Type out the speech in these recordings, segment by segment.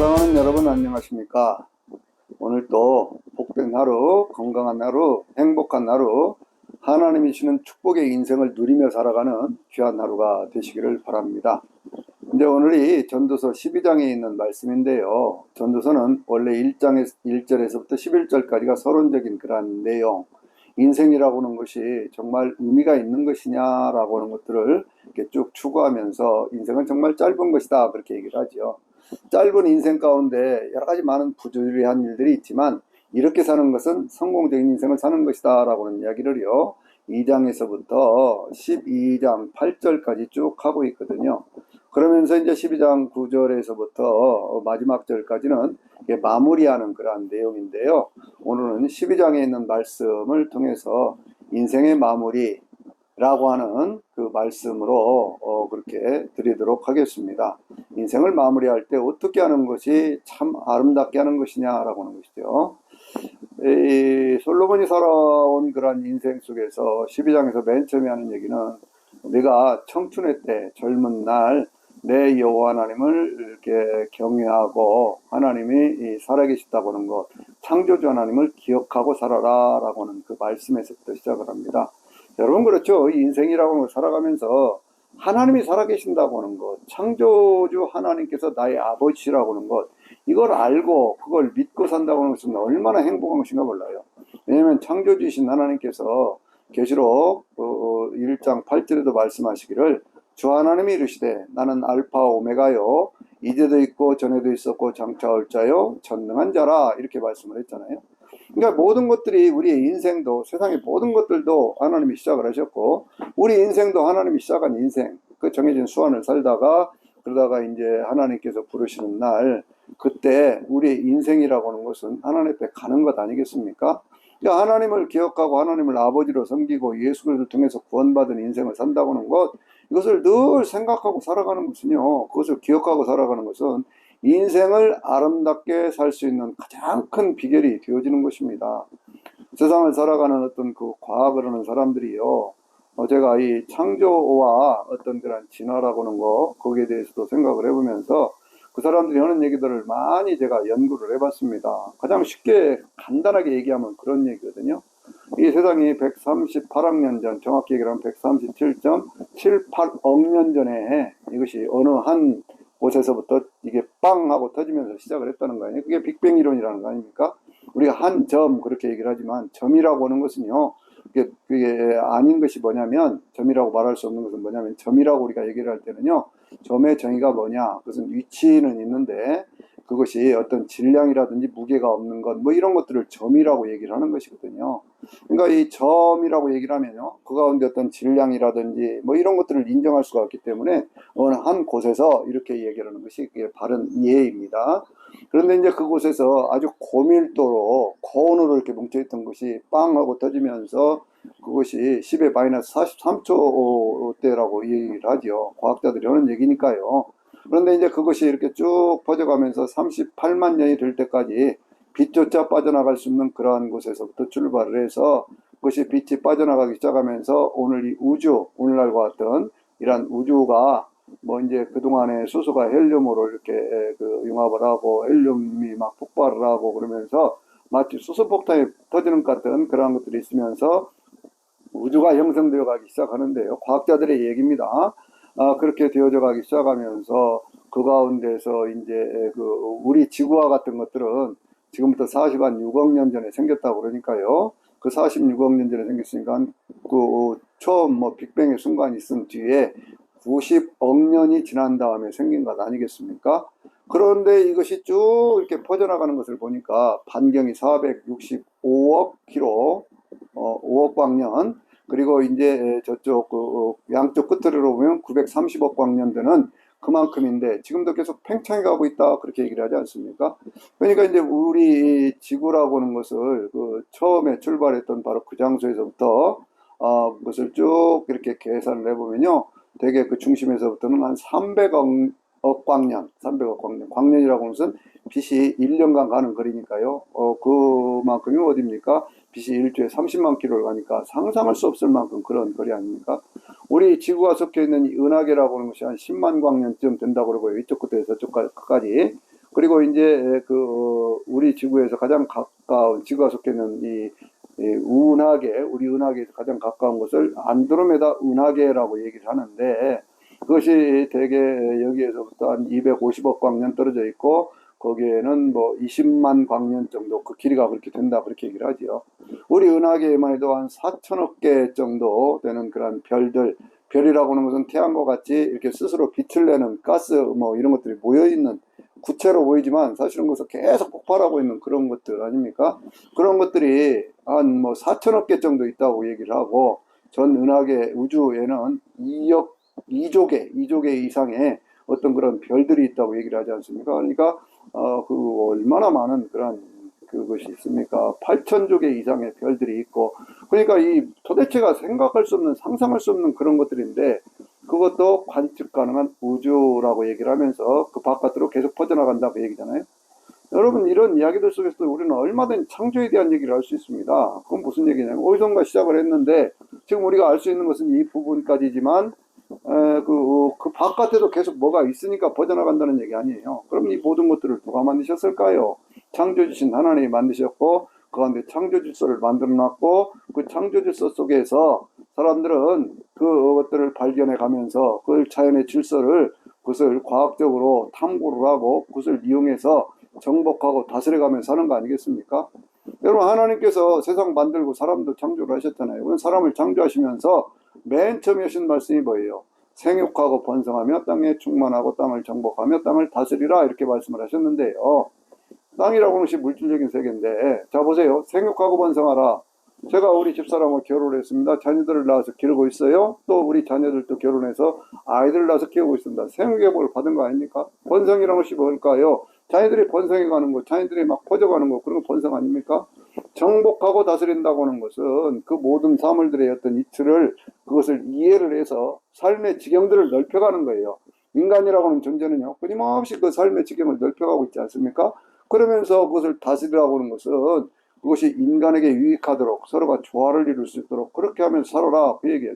사랑하는 여러분 안녕하십니까? 오늘 또 복된 하루, 건강한 하루, 행복한 하루, 하나님이 주는 축복의 인생을 누리며 살아가는 귀한 하루가 되시기를 바랍니다. 근데 오늘이 전도서 12장에 있는 말씀인데요. 전도서는 원래 1장에서 1절에서부터 11절까지가 서론적인 그러한 내용, 인생이라고 하는 것이 정말 의미가 있는 것이냐라고 하는 것들을 이렇게 쭉 추구하면서 인생은 정말 짧은 것이다 그렇게 얘기를 하죠. 짧은 인생 가운데 여러 가지 많은 부조리한 일들이 있지만 이렇게 사는 것은 성공적인 인생을 사는 것이다 라고 하는 이야기를요 2장에서부터 12장 8절까지 쭉 하고 있거든요. 그러면서 이제 12장 9절에서부터 마지막 절까지는 마무리하는 그러한 내용인데요. 오늘은 12장에 있는 말씀을 통해서 인생의 마무리 라고 하는 그 말씀으로 그렇게 드리도록 하겠습니다. 인생을 마무리할 때 어떻게 하는 것이 참 아름답게 하는 것이냐라고 하는 것이죠. 이 솔로몬이 살아온 그런 인생 속에서 12장에서 맨 처음에 하는 얘기는 내가 청춘의 때 젊은 날 내 여호와 하나님을 이렇게 경외하고 하나님이 살아계시다고 하는 것, 창조주 하나님을 기억하고 살아라 라고 하는 그 말씀에서부터 시작을 합니다. 여러분 그렇죠. 이 인생이라고 살아가면서 하나님이 살아계신다고 하는 것, 창조주 하나님께서 나의 아버지라고 하는 것, 이걸 알고 그걸 믿고 산다고 하는 것은 얼마나 행복한 것인가 몰라요. 왜냐하면 창조주이신 하나님께서 계시록 1장 8절에도 말씀하시기를 주 하나님이 이르시되 나는 알파 오메가요 이제도 있고 전에도 있었고 장차 올 자요 전능한 자라 이렇게 말씀을 했잖아요. 그러니까 모든 것들이 우리의 인생도 세상의 모든 것들도 하나님이 시작을 하셨고 우리 인생도 하나님이 시작한 인생 그 정해진 수완을 살다가 그러다가 이제 하나님께서 부르시는 날 그때 우리의 인생이라고 하는 것은 하나님 앞에 가는 것 아니겠습니까? 그러니까 하나님을 기억하고 하나님을 아버지로 섬기고 예수 그리스도를 통해서 구원받은 인생을 산다고 하는 것 이것을 늘 생각하고 살아가는 것은요 그것을 기억하고 살아가는 것은 인생을 아름답게 살 수 있는 가장 큰 비결이 되어지는 것입니다. 세상을 살아가는 어떤 그 과학을 하는 사람들이요. 제가 이 창조와 어떤 그런 진화라고 하는 거, 거기에 대해서도 생각을 해보면서 그 사람들이 하는 얘기들을 많이 제가 연구를 해봤습니다. 가장 쉽게 간단하게 얘기하면 그런 얘기거든요. 이 세상이 138억 년 전, 정확히 얘기하면 137.78억 년 전에 이것이 어느 한 곳에서부터 이게 빵 하고 터지면서 시작을 했다는 거 아니에요. 그게 빅뱅 이론이라는 거 아닙니까? 우리가 한 점 그렇게 얘기를 하지만 점이라고 하는 것은요. 그게 아닌 것이 뭐냐면 점이라고 말할 수 없는 것은 뭐냐면 점이라고 우리가 얘기를 할 때는요. 점의 정의가 뭐냐? 그것은 위치는 있는데 그것이 어떤 질량이라든지 무게가 없는 것 뭐 이런 것들을 점이라고 얘기를 하는 것이거든요. 그러니까 이 점이라고 얘기를 하면요. 그 가운데 어떤 질량이라든지 뭐 이런 것들을 인정할 수가 없기 때문에 어느 한 곳에서 이렇게 얘기를 하는 것이 바른 이해입니다. 그런데 이제 그곳에서 아주 고밀도로 고온으로 이렇게 뭉쳐있던 것이 빵 하고 터지면서 그것이 10의 마이너스 43초대라고 얘기를 하죠. 과학자들이 하는 얘기니까요. 그런데 이제 그것이 이렇게 쭉 퍼져가면서 38만 년이 될 때까지 빛조차 빠져나갈 수 없는 그러한 곳에서부터 출발을 해서 그것이 빛이 빠져나가기 시작하면서 오늘 이 우주, 오늘날과 같은 이러한 우주가 뭐 이제 그동안에 수소가 헬륨으로 이렇게 그 융합을 하고 헬륨이 막 폭발을 하고 그러면서 마치 수소폭탄이 터지는 것 같은 그런 것들이 있으면서 우주가 형성되어 가기 시작하는데요. 과학자들의 얘기입니다. 그렇게 되어져 가기 시작하면서 그 가운데서 이제 그 우리 지구와 같은 것들은 지금부터 40한 6억 년 전에 생겼다고 그러니까요. 그 46억 년 전에 생겼으니까 그 처음 뭐 빅뱅의 순간이 있은 뒤에 90억 년이 지난 다음에 생긴 것 아니겠습니까? 그런데 이것이 쭉 이렇게 퍼져나가는 것을 보니까 반경이 465억 킬로, 5억 광년, 그리고 이제 저쪽 그 양쪽 끝으로 보면 930억 광년 되는 그만큼인데 지금도 계속 팽창해 가고 있다 그렇게 얘기를 하지 않습니까? 그러니까 이제 우리 지구라고 하는 것을 그 처음에 출발했던 바로 그 장소에서부터 그것을 쭉 이렇게 계산을 해보면요. 대개 그 중심에서부터는 한 300억 광년, 300억 광년. 광년이라고 하는 것은 빛이 1년간 가는 거리니까요. 그만큼이 어딥니까? 빛이 일주에 30만 킬로를 가니까 상상할 수 없을 만큼 그런 거리 아닙니까? 우리 지구가 섞여 있는 이 은하계라고 하는 것이 한 10만 광년쯤 된다고 그러고요. 이쪽 끝에서 저쪽 끝까지. 그리고 이제 우리 지구에서 가장 가까운 지구가 속해 있는 이 운하계, 우리 은하계에서 가장 가까운 것을 안드로메다 은하계라고 얘기를 하는데, 그것이 대개 여기에서부터 한 250억 광년 떨어져 있고, 거기에는 뭐 20만 광년 정도 그 길이가 그렇게 된다, 그렇게 얘기를 하지요. 우리 은하계에만 해도 한 4천억 개 정도 되는 그런 별들, 별이라고 하는 것은 태양과 같이 이렇게 스스로 빛을 내는 가스 뭐 이런 것들이 모여 있는, 구체로 보이지만 사실은 그것을 계속 폭발하고 있는 그런 것들 아닙니까? 그런 것들이 한 뭐 4천억 개 정도 있다고 얘기를 하고, 전 은하계 우주에는 2조 개, 2조 개 이상의 어떤 그런 별들이 있다고 얘기를 하지 않습니까? 그러니까 얼마나 많은 그런 그것이 있습니까? 8천조 개 이상의 별들이 있고, 그러니까 이 도대체가 생각할 수 없는, 상상할 수 없는 그런 것들인데, 그것도 관측 가능한 우주라고 얘기를 하면서 그 바깥으로 계속 퍼져나간다 그 얘기잖아요. 여러분, 이런 이야기들 속에서 우리는 얼마든지 창조에 대한 얘기를 할 수 있습니다. 그건 무슨 얘기냐면, 어디선가 시작을 했는데 지금 우리가 알 수 있는 것은 이 부분까지지만, 그 바깥에도 계속 뭐가 있으니까 퍼져나간다는 얘기 아니에요. 그럼 이 모든 것들을 누가 만드셨을까요? 창조주신 하나님이 만드셨고, 그 가운데 창조 질서를 만들어 놨고, 그 창조 질서 속에서 사람들은 그것들을 발견해 가면서 그 자연의 질서를, 그것을 과학적으로 탐구를 하고 그것을 이용해서 정복하고 다스려가면서 사는 거 아니겠습니까? 여러분, 하나님께서 세상 만들고 사람도 창조를 하셨잖아요. 그럼 사람을 창조하시면서 맨 처음에 하신 말씀이 뭐예요? 생육하고 번성하며 땅에 충만하고 땅을 정복하며 땅을 다스리라, 이렇게 말씀을 하셨는데요. 땅이라고 하는 것이 물질적인 세계인데, 자 보세요. 생육하고 번성하라. 제가 우리 집사람하고 결혼을 했습니다. 자녀들을 낳아서 기르고 있어요. 또 우리 자녀들도 결혼해서 아이들을 낳아서 키우고 있습니다. 생육의 복을 받은 거 아닙니까? 번성이라는 것이 뭘까요? 자녀들이 번성해 가는 거, 자녀들이 막 퍼져가는 거, 그런 거 번성 아닙니까? 정복하고 다스린다고 하는 것은 그 모든 사물들의 어떤 이치를, 그것을 이해를 해서 삶의 지경들을 넓혀가는 거예요. 인간이라고 하는 존재는요, 끊임없이 그 삶의 지경을 넓혀가고 있지 않습니까? 그러면서 그것을 다스리라고 하는 것은 그것이 인간에게 유익하도록, 서로가 조화를 이룰 수 있도록 그렇게 하면서 살아라, 그 얘기예요.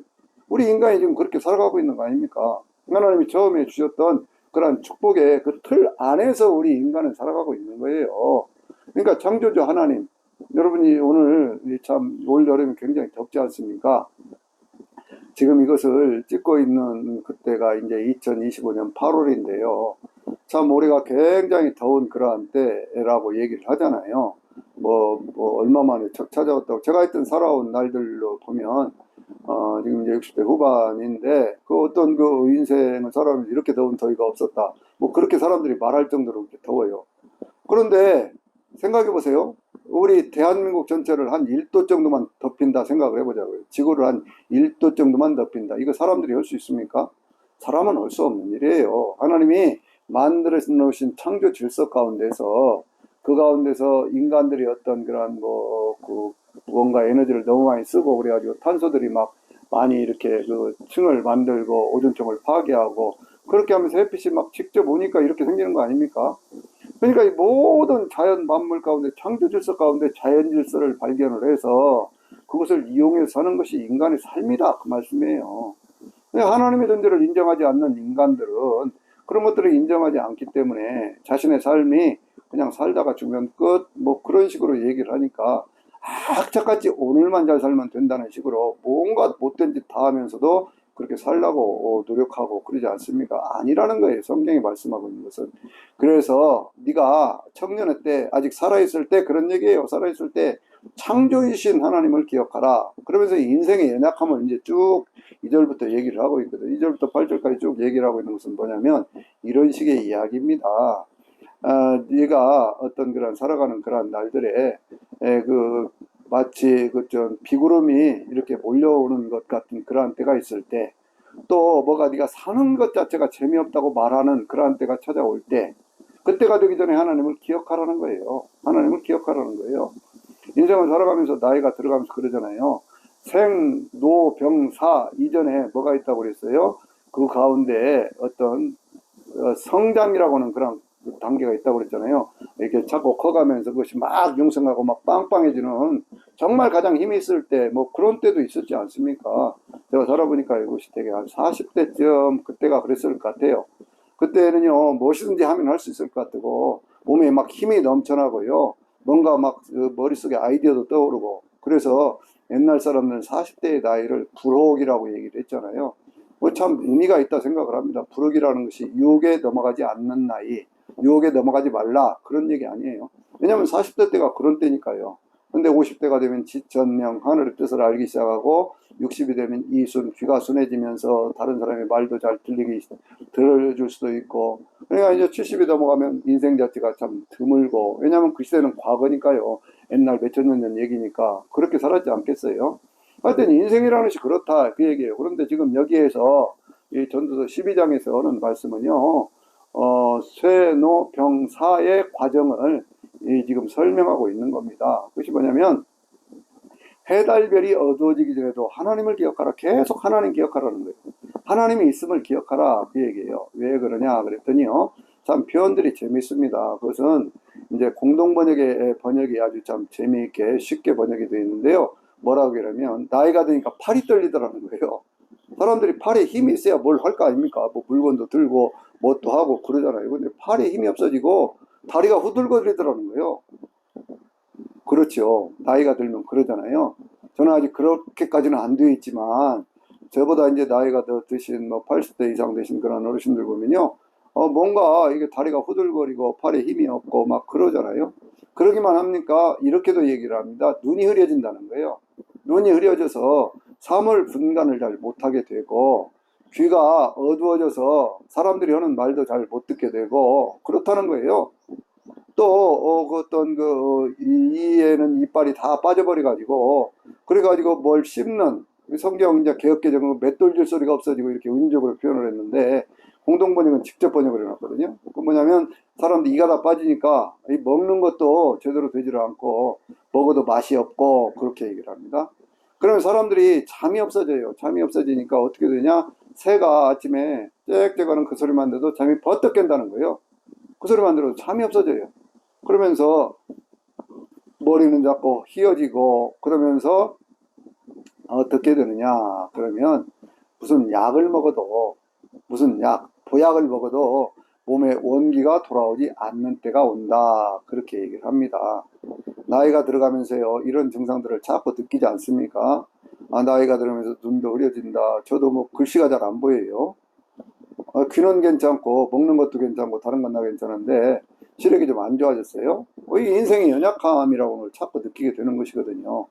우리 인간이 지금 그렇게 살아가고 있는 거 아닙니까? 하나님이 처음에 주셨던 그런 축복의 그 틀 안에서 우리 인간은 살아가고 있는 거예요. 그러니까 창조주 하나님, 여러분이 오늘 참 올 여름이 굉장히 덥지 않습니까? 지금 이것을 찍고 있는 그때가 이제 2025년 8월인데요. 참 올해가 굉장히 더운 그러한 때라고 얘기를 하잖아요. 얼마 만에 척 찾아왔다고. 제가 하여튼 살아온 날들로 보면, 지금 이제 60대 후반인데, 그 어떤 그 인생을 살아오면서 이렇게 더운 더위가 없었다. 뭐 그렇게 사람들이 말할 정도로 이렇게 더워요. 그런데 생각해 보세요. 우리 대한민국 전체를 한 1도 정도만 덮인다 생각을 해보자고요. 지구를 한 1도 정도만 덮인다. 이거 사람들이 할 수 있습니까? 사람은 할 수 없는 일이에요. 하나님이 만들어 놓으신 창조 질서 가운데서, 그 가운데서 인간들이 어떤 그런 무언가 에너지를 너무 많이 쓰고 그래가지고 탄소들이 막 많이 이렇게 그 층을 만들고 오존층을 파괴하고, 그렇게 하면서 햇빛이 막 직접 오니까 이렇게 생기는 거 아닙니까? 그러니까 이 모든 자연 만물 가운데, 창조 질서 가운데 자연 질서를 발견을 해서 그것을 이용해서 사는 것이 인간의 삶이다, 그 말씀이에요. 하나님의 존재를 인정하지 않는 인간들은 그런 것들을 인정하지 않기 때문에 자신의 삶이 그냥 살다가 죽으면 끝, 뭐 그런 식으로 얘기를 하니까, 악착같이 오늘만 잘 살면 된다는 식으로 뭔가 못된 짓 다 하면서도 그렇게 살라고 노력하고 그러지 않습니까? 아니라는 거예요. 성경이 말씀하고 있는 것은. 그래서 네가 청년의 때, 아직 살아있을 때, 그런 얘기예요. 살아있을 때 창조이신 하나님을 기억하라. 그러면서 인생의 연약함을 이제 쭉 2절부터 얘기를 하고 있거든. 2절부터 8절까지 쭉 얘기를 하고 있는 것은 뭐냐면 이런 식의 이야기입니다. 네가 어떤 그런 살아가는 그런 날들에 마치 좀 비구름이 이렇게 몰려오는 것 같은 그러한 때가 있을 때, 또 뭐가 네가 사는 것 자체가 재미없다고 말하는 그러한 때가 찾아올 때, 그때가 되기 전에 하나님을 기억하라는 거예요. 하나님을 기억하라는 거예요. 인생을 살아가면서 나이가 들어가면서 그러잖아요. 생, 노, 병, 사 이전에 뭐가 있다고 그랬어요? 그 가운데 어떤 성장이라고 하는 그런 단계가 있다고 그랬잖아요. 이렇게 자꾸 커가면서 그것이 막 영성하고 막 빵빵해지는, 정말 가장 힘이 있을 때, 뭐 그런 때도 있었지 않습니까? 제가 살아보니까 이것이 되게 한 40대쯤 그때가 그랬을 것 같아요. 그때는요, 무엇이든지 하면 할 수 있을 것 같고, 몸에 막 힘이 넘쳐나고요. 뭔가 막 머릿속에 아이디어도 떠오르고. 그래서 옛날 사람들은 40대의 나이를 불혹이라고 얘기를 했잖아요. 뭐 참 의미가 있다 생각을 합니다. 불혹이라는 것이 유혹에 넘어가지 않는 나이, 유혹에 넘어가지 말라 그런 얘기 아니에요. 왜냐하면 40대 때가 그런 때니까요. 근데 50대가 되면 지천명 하늘의 뜻을 알기 시작하고 60이 되면 이순 귀가 순해지면서 다른 사람의 말도 잘 들어줄 수도 있고, 그러니까 이제 70이 넘어가면 인생 자체가 참 드물고, 왜냐하면 그 시대는 과거니까요. 옛날 몇천 년 전 얘기니까 그렇게 살았지 않겠어요? 하여튼 인생이라는 것이 그렇다 그 얘기예요. 그런데 지금 여기에서 이 전도서 12장에서 하는 말씀은요, 쇠노병사의 과정을 지금 설명하고 있는 겁니다. 그것이 뭐냐면 해달별이 어두워지기 전에도 하나님을 기억하라. 계속 하나님 기억하라는 거예요. 하나님이 있음을 기억하라 그 얘기예요. 왜 그러냐 그랬더니요, 참 표현들이 재밌습니다. 그것은 이제 공동 번역의 번역이 아주 참 재미있게 쉽게 번역이 되어 있는데요. 뭐라고 하냐면 나이가 드니까 팔이 떨리더라는 거예요. 사람들이 팔에 힘이 있어야 뭘 할 거 아닙니까? 뭐 물건도 들고 뭣도 하고 그러잖아요. 근데 팔에 힘이 없어지고 다리가 후들거리더라는 거예요. 그렇죠. 나이가 들면 그러잖아요. 저는 아직 그렇게까지는 안 되어 있지만, 저보다 이제 나이가 더 드신, 뭐 80대 이상 되신 그런 어르신들 보면요. 뭔가 이게 다리가 후들거리고 팔에 힘이 없고 막 그러잖아요. 그러기만 합니까? 이렇게도 얘기를 합니다. 눈이 흐려진다는 거예요. 눈이 흐려져서 사물 분간을 잘 못하게 되고, 귀가 어두워져서 사람들이 하는 말도 잘 못 듣게 되고, 그렇다는 거예요. 또, 그 어떤 이에는 이빨이 다 빠져버려가지고, 그래가지고 뭘 씹는, 성경 이제 개혁개정은 맷돌질 소리가 없어지고 이렇게 은적으로 표현을 했는데, 공동번역은 직접 번역을 해놨거든요. 그 뭐냐면, 사람들 이가 다 빠지니까, 이 먹는 것도 제대로 되지를 않고, 먹어도 맛이 없고, 그렇게 얘기를 합니다. 그러면 사람들이 잠이 없어져요. 잠이 없어지니까 어떻게 되냐? 새가 아침에 짹짹 하는 그 소리만 들어도 잠이 버떡 깬다는 거예요. 그 소리만 들어도 잠이 없어져요. 그러면서 머리는 자꾸 휘어지고, 그러면서 어떻게 되느냐 그러면 무슨 약을 먹어도, 무슨 약 보약을 먹어도 몸에 원기가 돌아오지 않는 때가 온다 그렇게 얘기를 합니다. 나이가 들어가면서요 이런 증상들을 자꾸 느끼지 않습니까? 나이가 들으면서 눈도 흐려진다. 저도 뭐 글씨가 잘 안 보여요. 귀는 괜찮고 먹는 것도 괜찮고 다른 건 다 괜찮은데 시력이 좀 안 좋아졌어요. 이 인생의 연약함이라고 걸 자꾸 느끼게 되는 것이거든요.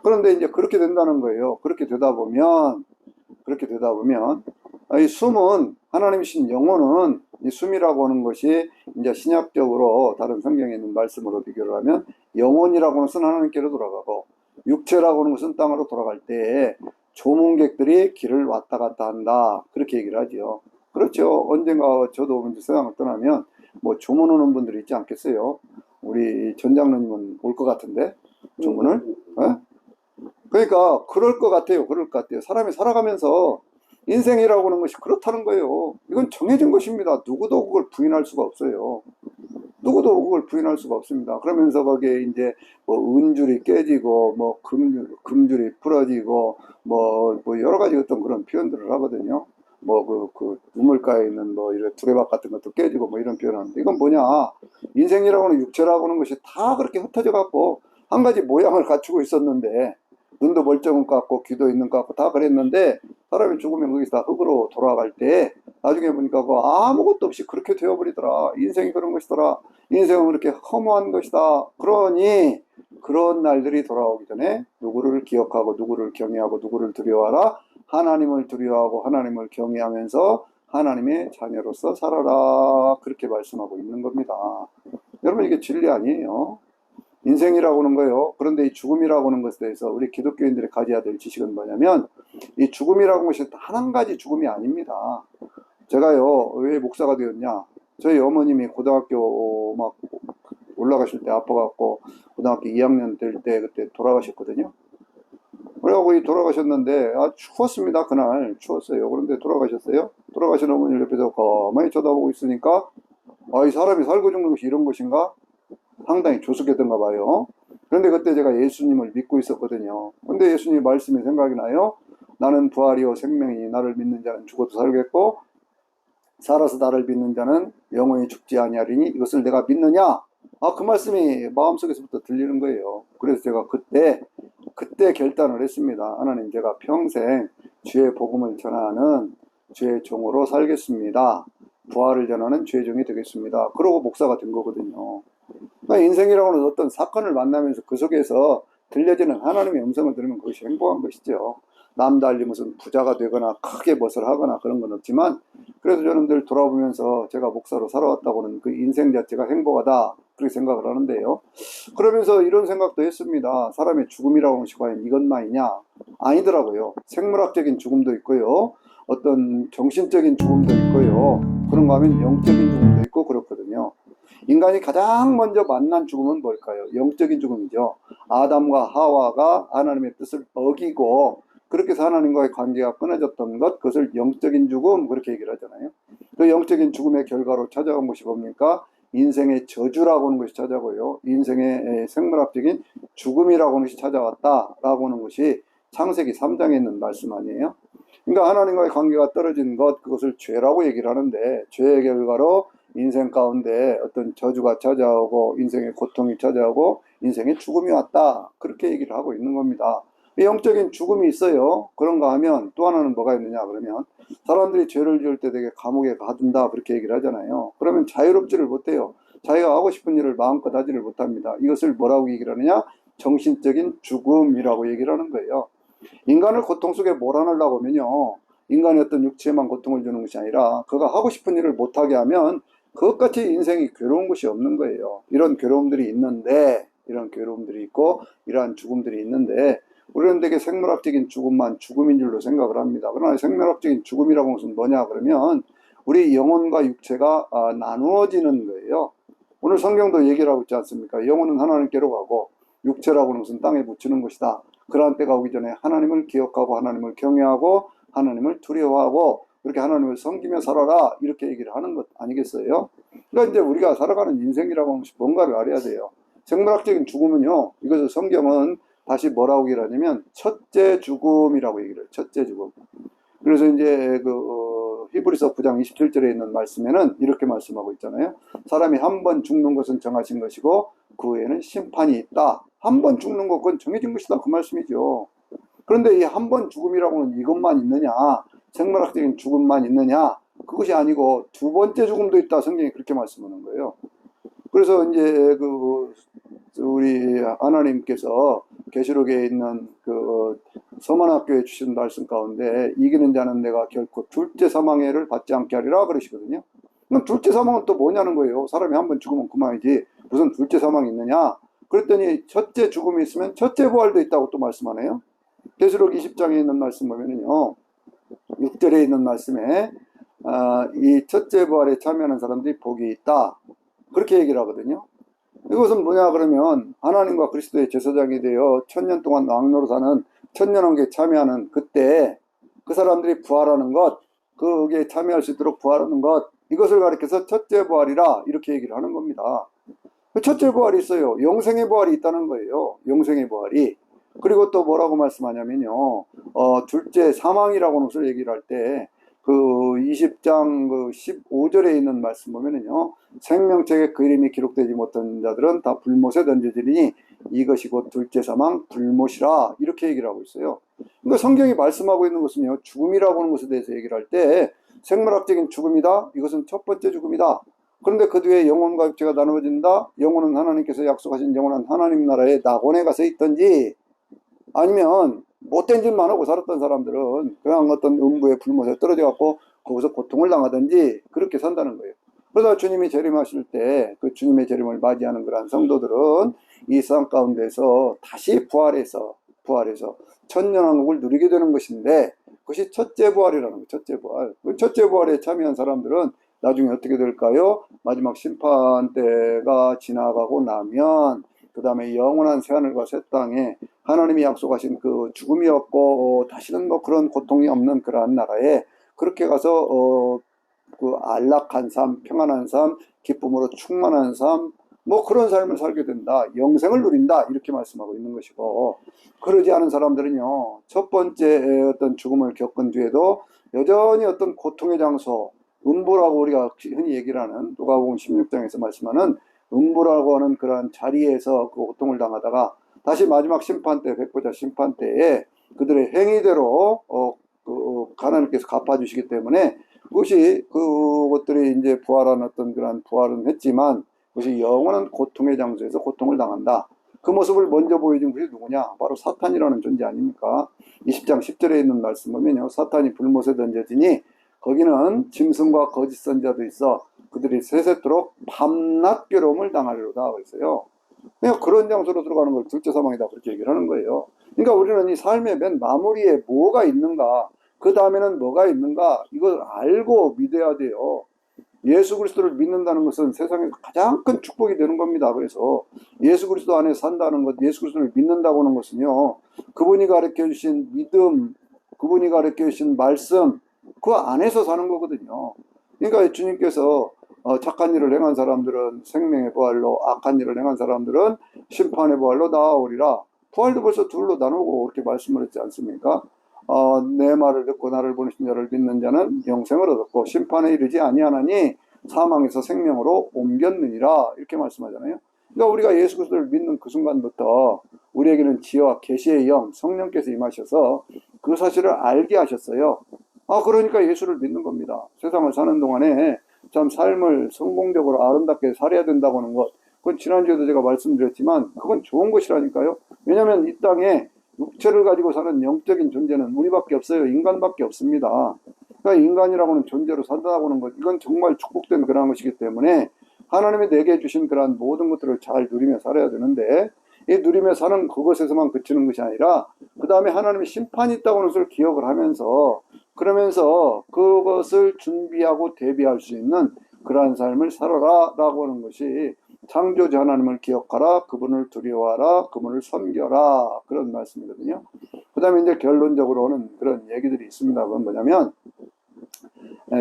그런데 이제 그렇게 된다는 거예요. 그렇게 되다 보면 이 숨은, 하나님이신 영혼은, 이 숨이라고 하는 것이 이제 신약적으로 다른 성경에 있는 말씀으로 비교를 하면 영혼이라고 하는 것은 하나님께로 돌아가고 육체라고 하는 것은 땅으로 돌아갈 때에 조문객들이 길을 왔다 갔다 한다 그렇게 얘기를 하죠. 그렇죠. 언젠가 저도 이제 세상을 떠나면 뭐 조문 오는 분들이 있지 않겠어요? 우리 전 장로님은 올 것 같은데 조문을? 예? 그러니까 그럴 것 같아요. 그럴 것 같아요. 사람이 살아가면서 인생이라고 하는 것이 그렇다는 거예요. 이건 정해진 것입니다. 누구도 그걸 부인할 수가 없어요. 누구도 그걸 부인할 수가 없습니다. 그러면서 거기에 이제 뭐 은줄이 깨지고 뭐 금줄이 부러지고 뭐 여러 가지 어떤 그런 표현들을 하거든요. 뭐 그 우물가에 있는 뭐 이런 두레박 같은 것도 깨지고 뭐 이런 표현을 하는데, 이건 뭐냐? 인생이라고 하는 육체라고 하는 것이 다 그렇게 흩어져 갖고 한 가지 모양을 갖추고 있었는데, 눈도 멀쩡한 것 같고 귀도 있는 것 같고 다 그랬는데, 사람이 죽으면 거기서 다 흙으로 돌아갈 때 나중에 보니까 그 아무것도 없이 그렇게 되어버리더라. 인생이 그런 것이더라. 인생은 그렇게 허무한 것이다. 그러니 그런 날들이 돌아오기 전에 누구를 기억하고 누구를 경외하고 누구를 두려워하라. 하나님을 두려워하고 하나님을 경외하면서 하나님의 자녀로서 살아라. 그렇게 말씀하고 있는 겁니다. 여러분, 이게 진리 아니에요? 인생이라고 하는 거예요. 그런데 이 죽음이라고 하는 것에 대해서 우리 기독교인들이 가져야 될 지식은 뭐냐면, 이 죽음이라고 하는 것이 단 한 가지 죽음이 아닙니다. 제가요 왜 목사가 되었냐? 저희 어머님이 고등학교 막 올라가실 때 아파갖고 고등학교 2학년 될 때 그때 돌아가셨거든요. 그래갖고 돌아가셨는데 추웠습니다. 그날 추웠어요. 그런데 돌아가셨어요. 돌아가신 어머니 옆에서 가만히 쳐다보고 있으니까 이 사람이 살고 죽는 것이 이런 것인가? 상당히 조숙했던가 봐요. 그런데 그때 제가 예수님을 믿고 있었거든요. 근데 예수님 말씀이 생각이 나요. 나는 부활이요 생명이니 나를 믿는 자는 죽어도 살겠고 살아서 나를 믿는 자는 영원히 죽지 아니하리니 이것을 내가 믿느냐? 그 말씀이 마음속에서부터 들리는 거예요. 그래서 제가 그때 결단을 했습니다. 하나님, 제가 평생 주의 복음을 전하는 주의 종으로 살겠습니다. 부활을 전하는 주의 종이 되겠습니다. 그러고 목사가 된 거거든요. 그러니까 인생이라고 하는 어떤 사건을 만나면서 그 속에서 들려지는 하나님의 음성을 들으면 그것이 행복한 것이죠. 남 달리 무슨 부자가 되거나 크게 무엇을 하거나 그런 건 없지만, 그래도 저는 늘 돌아보면서 제가 목사로 살아왔다고는 그 인생 자체가 행복하다, 그렇게 생각을 하는데요. 그러면서 이런 생각도 했습니다. 사람의 죽음이라고 하는 것이 과연 이것만이냐? 아니더라고요. 생물학적인 죽음도 있고요. 어떤 정신적인 죽음도 있고요. 그런가 하면 영적인 죽음도 있고 그렇거든요. 인간이 가장 먼저 만난 죽음은 뭘까요? 영적인 죽음이죠. 아담과 하와가 하나님의 뜻을 어기고 그렇게 해서 하나님과의 관계가 끊어졌던 것, 그것을 영적인 죽음, 그렇게 얘기를 하잖아요. 그 영적인 죽음의 결과로 찾아온 것이 뭡니까? 인생의 저주라고 하는 것이 찾아오고요. 인생의 생물학적인 죽음이라고 하는 것이 찾아왔다라고 하는 것이 창세기 3장에 있는 말씀 아니에요? 그러니까 하나님과의 관계가 떨어진 것, 그것을 죄라고 얘기를 하는데, 죄의 결과로 인생 가운데 어떤 저주가 찾아오고 인생의 고통이 찾아오고 인생의 죽음이 왔다, 그렇게 얘기를 하고 있는 겁니다. 영적인 죽음이 있어요. 그런가 하면 또 하나는 뭐가 있느냐 그러면, 사람들이 죄를 지을 때 되게 감옥에 가둔다, 그렇게 얘기를 하잖아요. 그러면 자유롭지를 못해요. 자기가 하고 싶은 일을 마음껏 하지를 못합니다. 이것을 뭐라고 얘기를 하느냐? 정신적인 죽음이라고 얘기를 하는 거예요. 인간을 고통 속에 몰아넣으려고 하면요, 인간의 어떤 육체에만 고통을 주는 것이 아니라 그가 하고 싶은 일을 못하게 하면 그것같이 인생이 괴로운 것이 없는 거예요. 이런 괴로움들이 있는데, 이런 괴로움들이 있고 이러한 죽음들이 있는데, 우리는 되게 생물학적인 죽음만 죽음인 줄로 생각을 합니다. 그러나 생물학적인 죽음이라고 하는 것은 뭐냐 그러면, 우리 영혼과 육체가 나누어지는 거예요. 오늘 성경도 얘기를 하고 있지 않습니까? 영혼은 하나님께로 가고 육체라고 하는 것은 땅에 묻히는 것이다. 그러한 때가 오기 전에 하나님을 기억하고 하나님을 경외하고 하나님을 두려워하고 그렇게 하나님을 섬기며 살아라, 이렇게 얘기를 하는 것 아니겠어요? 그러니까 이제 우리가 살아가는 인생이라고 하는 것이 뭔가를 알아야 돼요. 생물학적인 죽음은요, 이것을 성경은 다시 뭐라고 얘기를 하냐면 첫째 죽음이라고 얘기를 해요. 첫째 죽음. 그래서 이제 히브리서 9장 27절에 있는 말씀에는 이렇게 말씀하고 있잖아요. 사람이 한 번 죽는 것은 정하신 것이고 그 후에는 심판이 있다. 한 번 죽는 것, 그건 정해진 것이다, 그 말씀이죠. 그런데 이 한 번 죽음이라고는 이것만 있느냐, 생물학적인 죽음만 있느냐, 그것이 아니고 두 번째 죽음도 있다, 성경이 그렇게 말씀하는 거예요. 그래서 이제 우리 하나님께서 계시록에 있는 서만학교에 주신 말씀 가운데, 이기는 자는 내가 결코 둘째 사망의 해를 받지 않게 하리라 그러시거든요. 그럼 둘째 사망은 또 뭐냐는 거예요. 사람이 한 번 죽으면 그만이지 무슨 둘째 사망이 있느냐. 그랬더니 첫째 죽음이 있으면 첫째 부활도 있다고 또 말씀하네요. 계시록 20장에 있는 말씀 보면은요, 6절에 있는 말씀에 이 첫째 부활에 참여하는 사람들이 복이 있다, 그렇게 얘기를 하거든요. 이것은 뭐냐 그러면, 하나님과 그리스도의 제사장이 되어 1000년 동안 왕노로 사는 천년왕국에 참여하는 그때 그 사람들이 부활하는 것, 거기에 참여할 수 있도록 부활하는 것, 이것을 가리켜서 첫째 부활이라 이렇게 얘기를 하는 겁니다. 첫째 부활이 있어요. 영생의 부활이 있다는 거예요. 영생의 부활이. 그리고 또 뭐라고 말씀하냐면요, 둘째 사망이라고 하는 것을 얘기를 할 때, 20장 15절에 있는 말씀 보면은요, 생명책에 그 이름이 기록되지 못한 자들은 다 불못에 던져지리니 이것이 곧 둘째 사망 불못이라, 이렇게 얘기를 하고 있어요. 그러니까 성경이 말씀하고 있는 것은요, 죽음이라고 하는 것에 대해서 얘기를 할 때 생물학적인 죽음이다, 이것은 첫 번째 죽음이다. 그런데 그 뒤에 영혼과 육체가 나누어진다. 영혼은 하나님께서 약속하신 영원한 하나님 나라의 낙원에 가서 있든지, 아니면 못된 짓만 하고 살았던 사람들은 그냥 어떤 음부의 불못에 떨어져 갖고 거기서 고통을 당하든지 그렇게 산다는 거예요. 그러다 주님이 재림하실 때 그 주님의 재림을 맞이하는 그러한 성도들은 이 세상 가운데서 다시 부활해서 천년왕국을 누리게 되는 것인데, 그것이 첫째 부활이라는 거예요. 첫째 부활. 그 첫째 부활에 참여한 사람들은 나중에 어떻게 될까요? 마지막 심판 때가 지나가고 나면 그 다음에 영원한 새하늘과 새 땅에 하나님이 약속하신 그 죽음이 없고 다시는 뭐 그런 고통이 없는 그러한 나라에 그렇게 가서 그 안락한 삶, 평안한 삶, 기쁨으로 충만한 삶, 뭐 그런 삶을 살게 된다, 영생을 누린다, 이렇게 말씀하고 있는 것이고, 그러지 않은 사람들은요, 첫 번째 어떤 죽음을 겪은 뒤에도 여전히 어떤 고통의 장소, 음부라고 우리가 흔히 얘기를 하는 누가복음 16장에서 말씀하는 음부라고 하는 그러한 자리에서 그 고통을 당하다가 다시 마지막 심판 때, 백보자 심판 때에 그들의 행위대로 하나님께서 갚아주시기 때문에 그것이 그것들이 이제 부활한 어떤 그런 부활은 했지만 그것이 영원한 고통의 장소에서 고통을 당한다. 그 모습을 먼저 보여준 것이 누구냐? 바로 사탄이라는 존재 아닙니까? 20장 10절에 있는 말씀 보면요. 사탄이 불못에 던져지니 거기는 짐승과 거짓 선자도 있어 그들이 세세토록 밤낮 괴로움을 당하리로다 그랬어요. 그냥 그런 장소로 들어가는 걸 둘째 사망이다 그렇게 얘기를 하는 거예요. 그러니까 우리는 이 삶의 맨 마무리에 뭐가 있는가, 그 다음에는 뭐가 있는가 이걸 알고 믿어야 돼요. 예수 그리스도를 믿는다는 것은 세상에서 가장 큰 축복이 되는 겁니다. 그래서 예수 그리스도 안에 산다는 것, 예수 그리스도를 믿는다고 하는 것은요, 그분이 가르쳐 주신 믿음, 그분이 가르쳐 주신 말씀, 그 안에서 사는 거거든요. 그러니까 주님께서 착한 일을 행한 사람들은 생명의 부활로, 악한 일을 행한 사람들은 심판의 부활로 나아오리라. 부활도 벌써 둘로 나누고 그렇게 말씀을 했지 않습니까? 내 말을 듣고 나를 보내신 자를 믿는 자는 영생을 얻었고 심판에 이르지 아니하나니 사망에서 생명으로 옮겼느니라 이렇게 말씀하잖아요. 그러니까 우리가 예수 그리스도를 믿는 그 순간부터 우리에게는 지혜와 계시의 영 성령께서 임하셔서 그 사실을 알게 하셨어요. 그러니까 예수를 믿는 겁니다. 세상을 사는 동안에 참 삶을 성공적으로 아름답게 살아야 된다고 하는 것, 그건 지난주에도 제가 말씀드렸지만 그건 좋은 것이라니까요. 왜냐하면 이 땅에 육체를 가지고 사는 영적인 존재는 우리밖에 없어요. 인간밖에 없습니다. 그러니까 인간이라고 하는 존재로 산다고 하는 것, 이건 정말 축복된 그런 것이기 때문에 하나님이 내게 주신 그러한 모든 것들을 잘 누리며 살아야 되는데, 이 누리며 사는 그것에서만 그치는 것이 아니라 그 다음에 하나님의 심판이 있다고 하는 것을 기억을 하면서, 그러면서 그것을 준비하고 대비할 수 있는 그러한 삶을 살아라 라고 하는 것이, 창조주 하나님을 기억하라, 그분을 두려워하라, 그분을 섬겨라, 그런 말씀이거든요. 그 다음에 이제 결론적으로는 그런 얘기들이 있습니다. 그건 뭐냐면,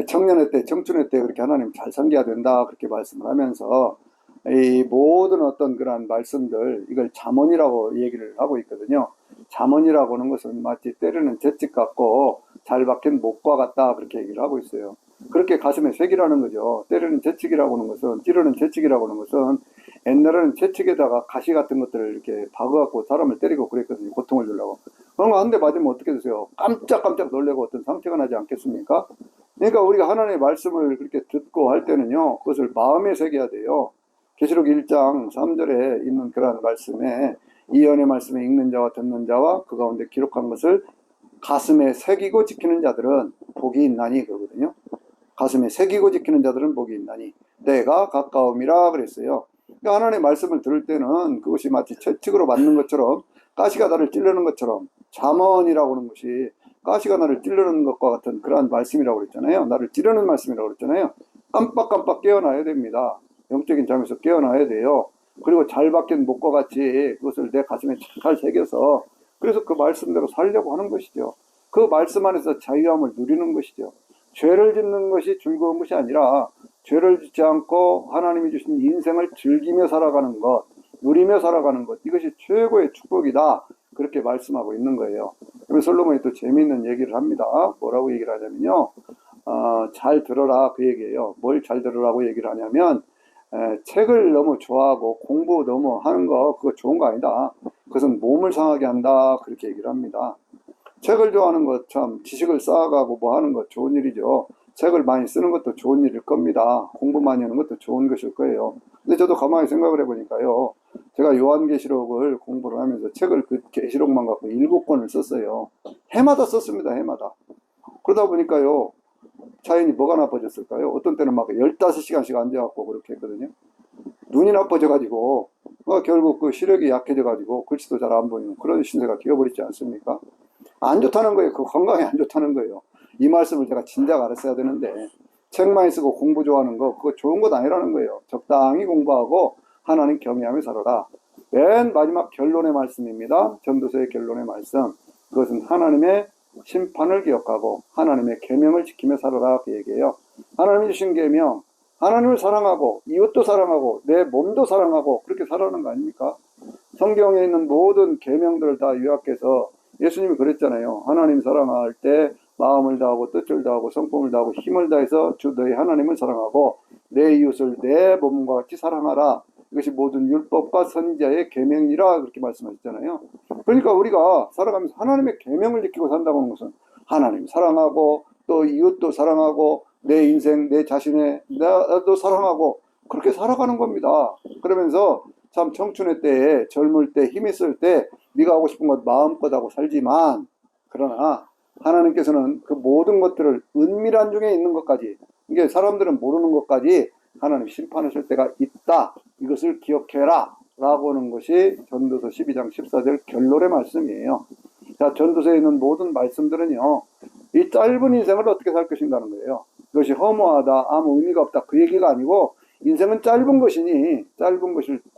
청년의 때, 청춘의 때 그렇게 하나님 잘 섬겨야 된다 그렇게 말씀을 하면서 이 모든 어떤 그런 말씀들, 이걸 잠언이라고 얘기를 하고 있거든요. 잠언이라고 하는 것은 마치 때르는 채찍 같고 잘 박힌 목과 같다 그렇게 얘기를 하고 있어요. 그렇게 가슴에 새기라는 거죠. 때르는 채찍이라고 하는 것은, 찌르는 채찍이라고 하는 것은 옛날에는 채찍에다가 가시 같은 것들을 이렇게 박아갖고 사람을 때리고 그랬거든요. 고통을 주려고. 그런 거 한 대 맞으면 어떻게 되세요? 깜짝깜짝 놀래고 어떤 상처가 나지 않겠습니까? 그러니까 우리가 하나님의 말씀을 그렇게 듣고 할 때는요, 그것을 마음에 새겨야 돼요. 계시록 1장 3절에 있는 그러한 말씀에 이 연의 말씀에 읽는 자와 듣는 자와 그 가운데 기록한 것을 가슴에 새기고 지키는 자들은 복이 있나니 그러거든요. 가슴에 새기고 지키는 자들은 복이 있나니 때가 가까움이라 그랬어요. 그러니까 하나님의 말씀을 들을 때는 그것이 마치 채찍으로 맞는 것처럼, 가시가 나를 찌르는 것처럼, 잠언이라고 하는 것이 가시가 나를 찌르는 것과 같은 그러한 말씀이라고 그랬잖아요. 나를 찌르는 말씀이라고 그랬잖아요. 깜빡깜빡 깨어나야 됩니다. 영적인 잠에서 깨어나야 돼요. 그리고 잘 박힌 목과 같이 그것을 내 가슴에 잘 새겨서, 그래서 그 말씀대로 살려고 하는 것이죠. 그 말씀 안에서 자유함을 누리는 것이죠. 죄를 짓는 것이 즐거운 것이 아니라 죄를 짓지 않고 하나님이 주신 인생을 즐기며 살아가는 것, 누리며 살아가는 것, 이것이 최고의 축복이다 그렇게 말씀하고 있는 거예요. 그래서 솔로몬이 또 재미있는 얘기를 합니다. 뭐라고 얘기를 하냐면요, 잘 들어라 그 얘기예요. 뭘 잘 들으라고 얘기를 하냐면, 책을 너무 좋아하고 공부 너무 하는 거 그거 좋은 거 아니다. 그것은 몸을 상하게 한다 그렇게 얘기를 합니다. 책을 좋아하는 것, 참 지식을 쌓아가고 뭐 하는 것 좋은 일이죠. 책을 많이 쓰는 것도 좋은 일일 겁니다. 공부 많이 하는 것도 좋은 것일 거예요. 근데 저도 가만히 생각을 해보니까요, 제가 요한계시록을 공부를 하면서 책을 그 계시록만 갖고 7권을 썼어요. 해마다 썼습니다. 해마다. 그러다 보니까요, 자연이 뭐가 나빠졌을까요? 어떤 때는 막 15시간씩 앉아갖고 그렇게 했거든요. 눈이 나빠져가지고 결국 그 시력이 약해져가지고 글씨도 잘 안 보이는 그런 신세가 되어버리지 않습니까? 안 좋다는 거예요. 그 건강에 안 좋다는 거예요. 이 말씀을 제가 진작 알았어야 되는데, 책 많이 쓰고 공부 좋아하는 거 그거 좋은 것 아니라는 거예요. 적당히 공부하고 하나님 경외하며 살아라. 맨 마지막 결론의 말씀입니다. 전도서의 결론의 말씀. 그것은 하나님의 심판을 기억하고 하나님의 계명을 지키며 살아라 그 얘기예요. 하나님이 주신 계명, 하나님을 사랑하고 이웃도 사랑하고 내 몸도 사랑하고 그렇게 살아가는 거 아닙니까? 성경에 있는 모든 계명들을 다 요약해서 예수님이 그랬잖아요. 하나님 사랑할 때 마음을 다하고 뜻을 다하고 성품을 다하고 힘을 다해서 주 너희 하나님을 사랑하고 내 이웃을 내 몸과 같이 사랑하라. 이것이 모든 율법과 선지자의 계명이라 그렇게 말씀하셨잖아요. 그러니까 우리가 살아가면서 하나님의 계명을 지키고 산다고 하는 것은 하나님 사랑하고 또 이웃도 사랑하고 내 인생 내 자신의 나도 사랑하고 그렇게 살아가는 겁니다. 그러면서 참 청춘의 때에 젊을 때 힘 있을 때 네가 하고 싶은 것 마음껏 하고 살지만 그러나 하나님께서는 그 모든 것들을 은밀한 중에 있는 것까지 이게 사람들은 모르는 것까지 하나님 심판하실 때가 있다. 이것을 기억해라 라고 하는 것이 전도서 12장 14절 결론의 말씀이에요. 자, 전도서에 있는 모든 말씀들은요, 이 짧은 인생을 어떻게 살 것인가는 거예요. 이것이 허무하다, 아무 의미가 없다, 그 얘기가 아니고 인생은 짧은 것이니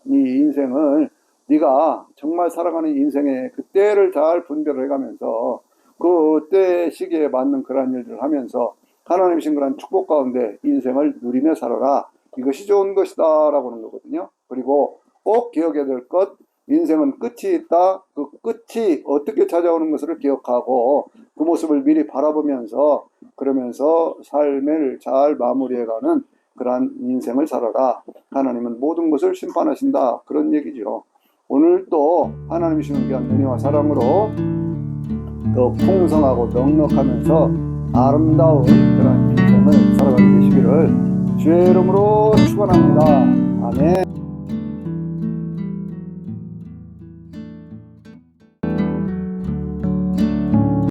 이 인생을 네가 정말 살아가는 인생의 그 때를 잘 분별을 해가면서 그 때 시기에 맞는 그러한 일들을 하면서 하나님이 신 그런 축복 가운데 인생을 누리며 살아라. 이것이 좋은 것이다 라고 하는 거거든요. 그리고 꼭 기억해야 될 것, 인생은 끝이 있다. 그 끝이 어떻게 찾아오는 것을 기억하고 그 모습을 미리 바라보면서 그러면서 삶을 잘 마무리해가는 그러한 인생을 살아라. 하나님은 모든 것을 심판하신다. 그런 얘기죠. 오늘 또 하나님이 주는 귀한 은혜와 사랑으로 더 풍성하고 넉넉하면서 아름다운 그런 인생을 살아가게 되시기를 주의 이름으로 축원합니다. 아멘.